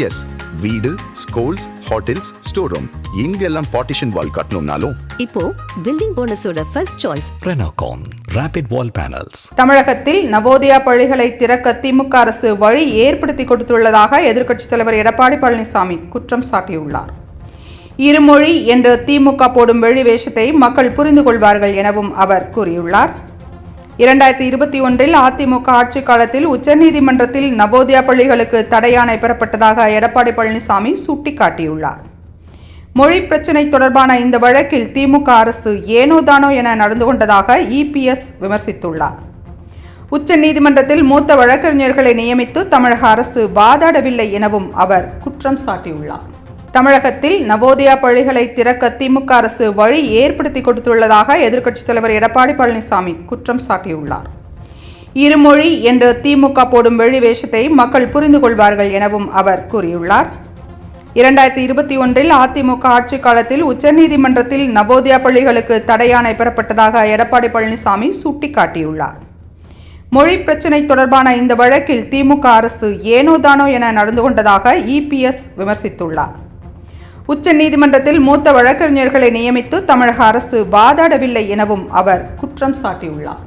S, வீடு, schools, hotels, store room இங்கெல்லாம் partition wall கட்டணும்னாலும் இப்போ பில்டிங் போனஸோட first choice Renocon Rapid Wall Panels. தமிழகத்தில் நவோதயா பள்ளிகளை திறக்க திமுக அரசு வழி ஏற்படுத்தி கொடுத்துள்ளதாக எதிர்க்கட்சித் தலைவர் எடப்பாடி பழனிசாமி குற்றம் சாட்டியுள்ளார். இருமொழி என்று திமுக போடும் வெளி வேஷத்தை மக்கள் புரிந்து கொள்வார்கள் எனவும் அவர் கூறியுள்ளார். 2021 அதிமுக ஆட்சி காலத்தில் உச்சநீதிமன்றத்தில் நவோதயா பள்ளிகளுக்கு தடையாணை பெறப்பட்டதாக எடப்பாடி பழனிசாமி சுட்டிக்காட்டியுள்ளார். மொழி பிரச்சினை தொடர்பான இந்த வழக்கில் திமுக அரசு ஏனோதானோ என நடந்து கொண்டதாக இபிஎஸ் விமர்சித்துள்ளார். உச்சநீதிமன்றத்தில் மூத்த வழக்கறிஞர்களை நியமித்து தமிழக அரசு வாதாடவில்லை எனவும் அவர் குற்றம் சாட்டியுள்ளார். தமிழகத்தில் நவோதயா பள்ளிகளை திறக்க திமுக அரசு வழி ஏற்படுத்தி கொடுத்துள்ளதாக எதிர்க்கட்சித் தலைவர் எடப்பாடி பழனிசாமி குற்றம் சாட்டியுள்ளார். இருமொழி என்று திமுக போடும் வெளி வேஷத்தை மக்கள் புரிந்து கொள்வார்கள் எனவும் அவர் கூறியுள்ளார். 2021 அதிமுக ஆட்சி காலத்தில் உச்சநீதிமன்றத்தில் நவோதயா பள்ளிகளுக்கு தடையாணை பெறப்பட்டதாக எடப்பாடி பழனிசாமி சுட்டிக்காட்டியுள்ளார். மொழி பிரச்சினை தொடர்பான இந்த வழக்கில் திமுக அரசு ஏனோதானோ என நடந்து கொண்டதாக இபிஎஸ் விமர்சித்துள்ளார். உச்சநீதிமன்றத்தில் மூத்த வழக்கறிஞர்களை நியமித்து தமிழக அரசு வாதாடவில்லை எனவும் அவர் குற்றம் சாட்டியுள்ளார்.